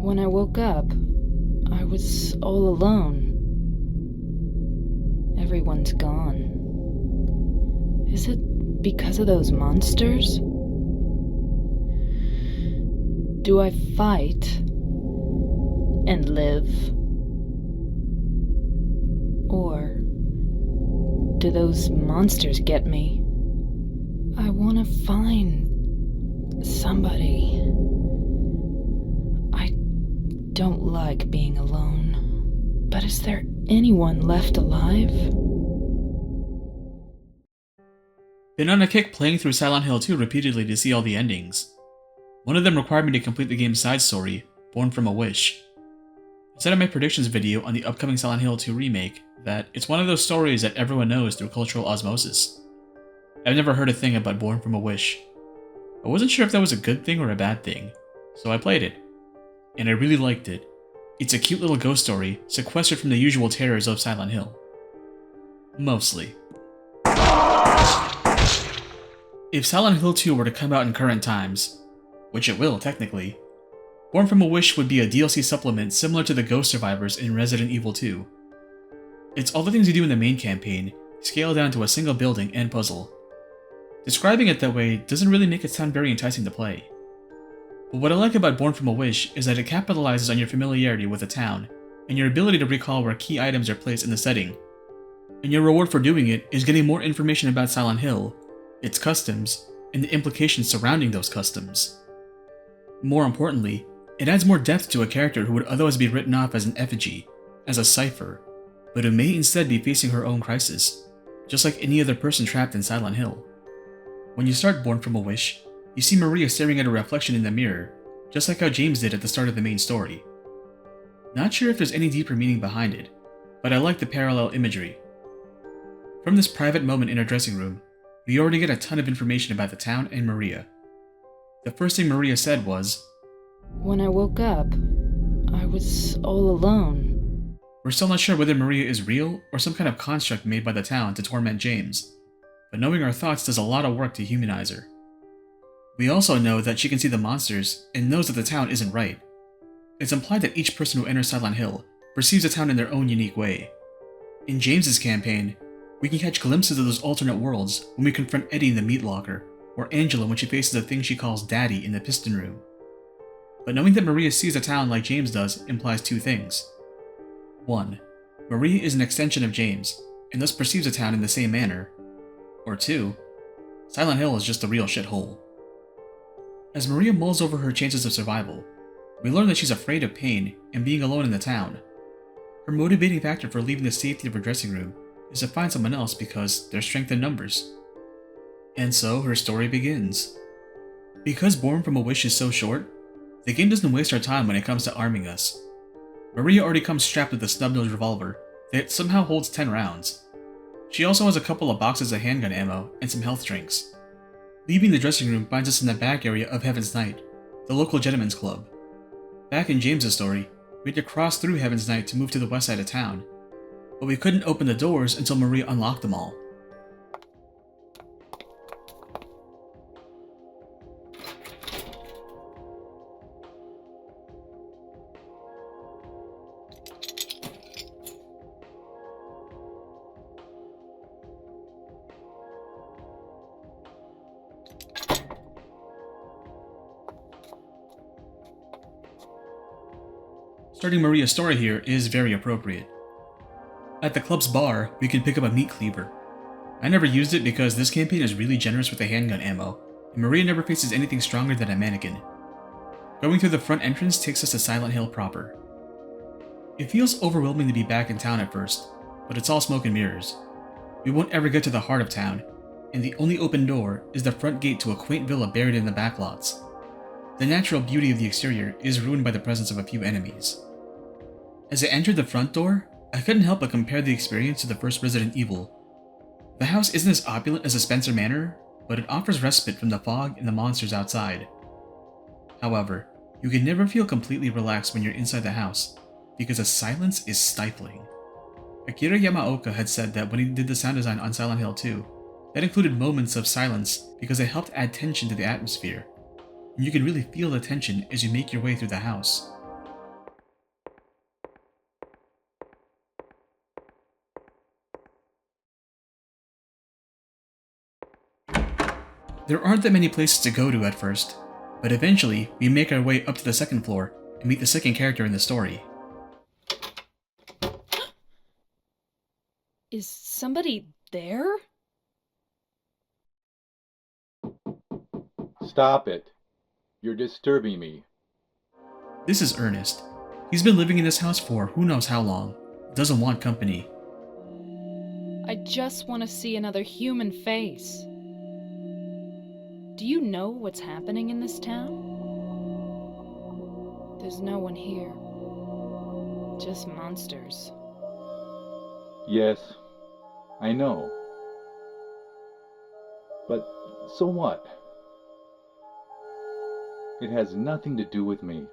When I woke up, I was all alone. Everyone's gone. Is it because of those monsters? Do I fight and live? Or do those monsters get me? I want to find somebody. I don't like being alone. But is there anyone left alive? Been on a kick playing through Silent Hill 2 repeatedly to see all the endings. One of them required me to complete the game's side story, Born from a Wish. I said in my predictions video on the upcoming Silent Hill 2 remake that it's one of those stories that everyone knows through cultural osmosis. I've never heard a thing about Born from a Wish. I wasn't sure if that was a good thing or a bad thing, so I played it. And I really liked it. It's a cute little ghost story, sequestered from the usual terrors of Silent Hill. Mostly. If Silent Hill 2 were to come out in current times, which it will technically, Born from a Wish would be a DLC supplement similar to the Ghost Survivors in Resident Evil 2. It's all the things you do in the main campaign, scaled down to a single building and puzzle. Describing it that way doesn't really make it sound very enticing to play. But what I like about Born from a Wish is that it capitalizes on your familiarity with the town, and your ability to recall where key items are placed in the setting. And your reward for doing it is getting more information about Silent Hill, its customs, and the implications surrounding those customs. More importantly, it adds more depth to a character who would otherwise be written off as an effigy, as a cipher, but who may instead be facing her own crisis, just like any other person trapped in Silent Hill. When you start Born from a Wish, you see Maria staring at a reflection in the mirror, just like how James did at the start of the main story. Not sure if there's any deeper meaning behind it, but I like the parallel imagery. From this private moment in her dressing room, we already get a ton of information about the town and Maria. The first thing Maria said was, When I woke up, I was all alone. We're still not sure whether Maria is real or some kind of construct made by the town to torment James, but knowing our thoughts does a lot of work to humanize her. We also know that she can see the monsters and knows that the town isn't right. It's implied that each person who enters Silent Hill perceives the town in their own unique way. In James's campaign, we can catch glimpses of those alternate worlds when we confront Eddie in the meat locker, or Angela when she faces the thing she calls Daddy in the piston room. But knowing that Maria sees the town like James does implies two things. 1. Maria is an extension of James, and thus perceives the town in the same manner. Or 2. Silent Hill is just a real shithole. As Maria mulls over her chances of survival, we learn that she's afraid of pain and being alone in the town. Her motivating factor for leaving the safety of her dressing room is to find someone else because there's strength in numbers. And so her story begins. Because Born from a Wish is so short, the game doesn't waste our time when it comes to arming us. Maria already comes strapped with a snub-nosed revolver that somehow holds 10 rounds. She also has a couple of boxes of handgun ammo and some health drinks. Leaving the dressing room finds us in the back area of Heaven's Night, the local gentleman's club. Back in James's story, we had to cross through Heaven's Night to move to the west side of town, but we couldn't open the doors until Maria unlocked them all. Starting Maria's story here is very appropriate. At the club's bar, we can pick up a meat cleaver. I never used it because this campaign is really generous with the handgun ammo, and Maria never faces anything stronger than a mannequin. Going through the front entrance takes us to Silent Hill proper. It feels overwhelming to be back in town at first, but it's all smoke and mirrors. We won't ever get to the heart of town, and the only open door is the front gate to a quaint villa buried in the backlots. The natural beauty of the exterior is ruined by the presence of a few enemies. As I entered the front door, I couldn't help but compare the experience to the first Resident Evil. The house isn't as opulent as the Spencer Manor, but it offers respite from the fog and the monsters outside. However, you can never feel completely relaxed when you're inside the house, because the silence is stifling. Akira Yamaoka had said that when he did the sound design on Silent Hill 2, that included moments of silence because they helped add tension to the atmosphere, and you can really feel the tension as you make your way through the house. There aren't that many places to go to at first, but eventually we make our way up to the second floor and meet the second character in the story. Is somebody there? Stop it. You're disturbing me. This is Ernest. He's been living in this house for who knows how long. Doesn't want company. I just want to see another human face. Do you know what's happening in this town? There's no one here. Just monsters. Yes, I know. But so what? It has nothing to do with me.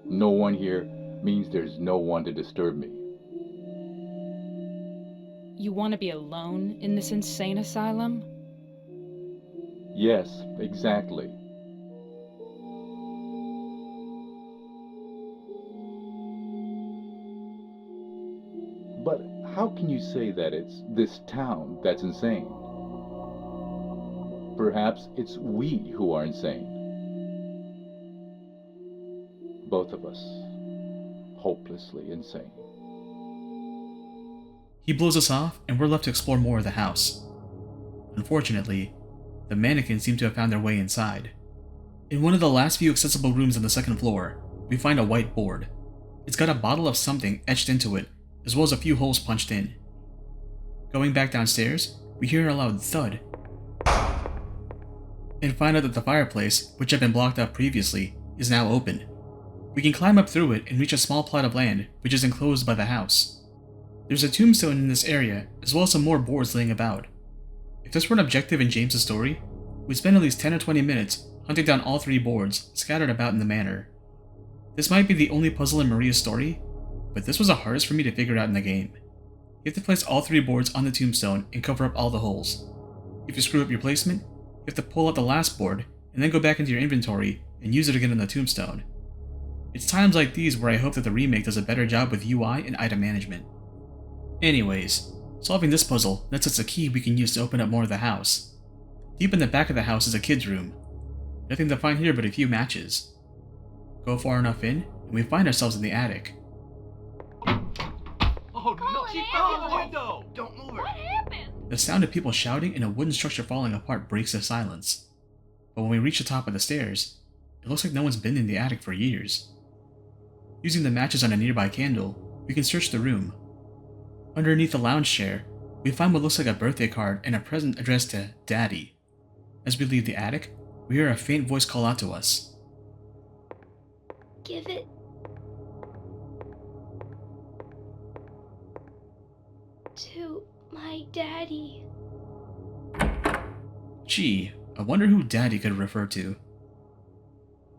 No one here means there's no one to disturb me. You want to be alone in this insane asylum? Yes, exactly. But how can you say that it's this town that's insane? Perhaps it's we who are insane. Both of us. Hopelessly insane. He blows us off, and we're left to explore more of the house. Unfortunately, the mannequins seem to have found their way inside. In one of the last few accessible rooms on the second floor, we find a white board. It's got a bottle of something etched into it, as well as a few holes punched in. Going back downstairs, we hear a loud thud, and find out that the fireplace, which had been blocked up previously, is now open. We can climb up through it and reach a small plot of land, which is enclosed by the house. There's a tombstone in this area, as well as some more boards laying about. If this were an objective in James's story, we'd spend at least 10 or 20 minutes hunting down all 3 boards scattered about in the manor. This might be the only puzzle in Maria's story, but this was the hardest for me to figure out in the game. You have to place all 3 boards on the tombstone and cover up all the holes. If you screw up your placement, you have to pull out the last board and then go back into your inventory and use it again on the tombstone. It's times like these where I hope that the remake does a better job with UI and item management. Anyways, solving this puzzle nets us a key we can use to open up more of the house. Deep in the back of the house is a kid's room. Nothing to find here but a few matches. Go far enough in, and we find ourselves in the attic. Oh no, she fell out the window! Don't move her! What happened? The sound of people shouting and a wooden structure falling apart breaks the silence. But when we reach the top of the stairs, it looks like no one's been in the attic for years. Using the matches on a nearby candle, we can search the room. Underneath the lounge chair, we find what looks like a birthday card and a present addressed to Daddy. As we leave the attic, we hear a faint voice call out to us. Give it to my daddy. Gee, I wonder who Daddy could refer to.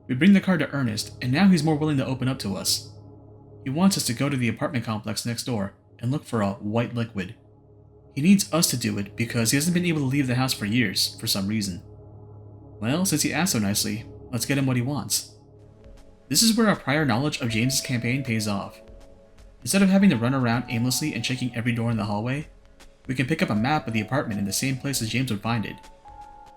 We bring the card to Ernest, and now he's more willing to open up to us. He wants us to go to the apartment complex next door and look for a white liquid. He needs us to do it because he hasn't been able to leave the house for years, for some reason. Well, since he asked so nicely, let's get him what he wants. This is where our prior knowledge of James's campaign pays off. Instead of having to run around aimlessly and checking every door in the hallway, we can pick up a map of the apartment in the same place as James would find it.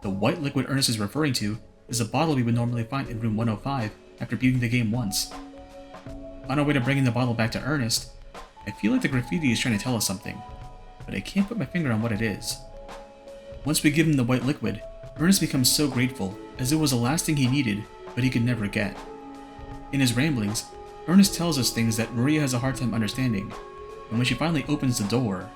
The white liquid Ernest is referring to is a bottle we would normally find in room 105 after beating the game once. On our way to bringing the bottle back to Ernest, I feel like the graffiti is trying to tell us something, but I can't put my finger on what it is. Once we give him the white liquid, Ernest becomes so grateful, as it was the last thing he needed, but he could never get. In his ramblings, Ernest tells us things that Maria has a hard time understanding, and when she finally opens the door,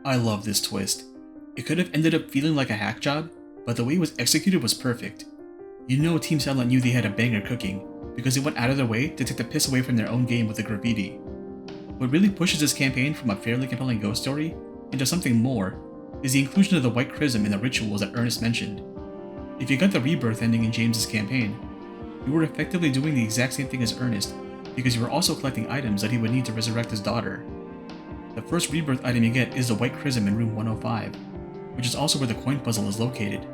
I love this twist. It could have ended up feeling like a hack job, but the way it was executed was perfect. You know Team Silent knew they had a banger cooking, because they went out of their way to take the piss away from their own game with the graffiti. What really pushes this campaign from a fairly compelling ghost story into something more is the inclusion of the white chrism in the rituals that Ernest mentioned. If you got the rebirth ending in James's campaign, you were effectively doing the exact same thing as Ernest, because you were also collecting items that he would need to resurrect his daughter. The first rebirth item you get is the white chrism in room 105, which is also where the coin puzzle is located.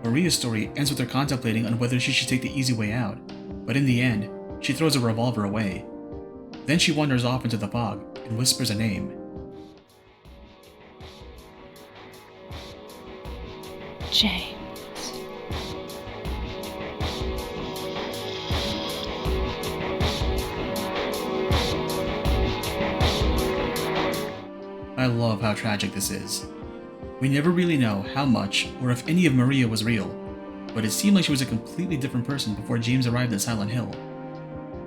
Maria's story ends with her contemplating on whether she should take the easy way out, but in the end, she throws a revolver away. Then she wanders off into the fog and whispers a name. James. I love how tragic this is. We never really know how much or if any of Maria was real, but it seemed like she was a completely different person before James arrived at Silent Hill.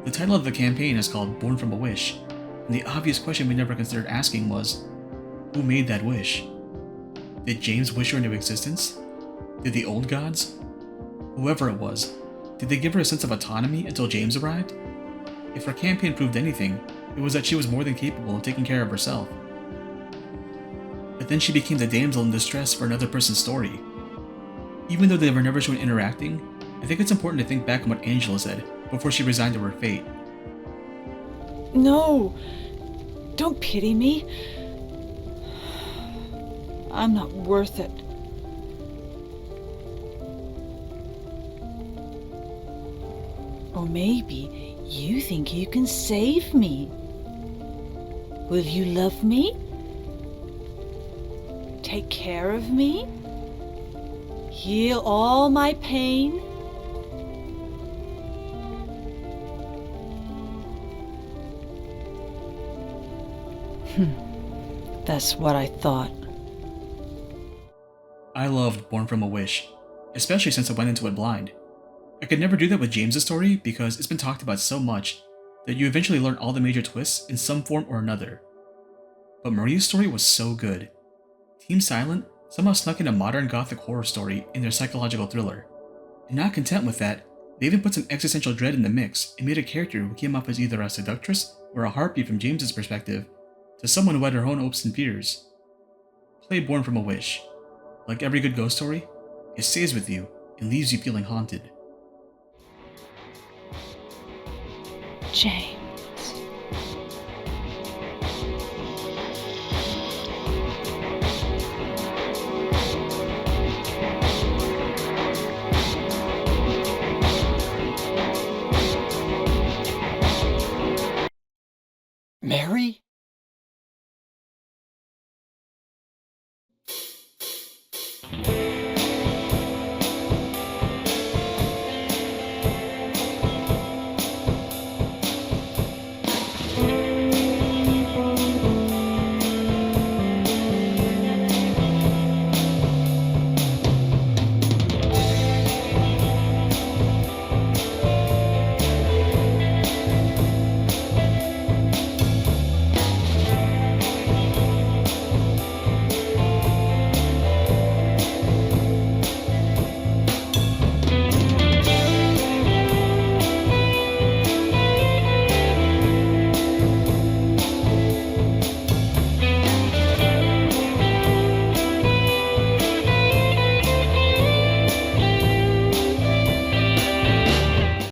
The title of the campaign is called Born from a Wish, and the obvious question we never considered asking was, who made that wish? Did James wish her into existence? Did the old gods? Whoever it was, did they give her a sense of autonomy until James arrived? If her campaign proved anything, it was that she was more than capable of taking care of herself. But then she became the damsel in distress for another person's story. Even though they were never shown interacting, I think it's important to think back on what Angela said before she resigned to her fate. No! Don't pity me. I'm not worth it. Or maybe you think you can save me. Will you love me? Take care of me? Heal all my pain? That's what I thought. I loved Born from a Wish, especially since I went into it blind. I could never do that with James's story because it's been talked about so much that you eventually learn all the major twists in some form or another. But Maria's story was so good. Team Silent somehow snuck in a modern gothic horror story in their psychological thriller. And not content with that, they even put some existential dread in the mix and made a character who came off as either a seductress or a harpy from James's perspective, to someone who had her own hopes and fears. Play Born from a Wish. Like every good ghost story, it stays with you and leaves you feeling haunted. James. Mary?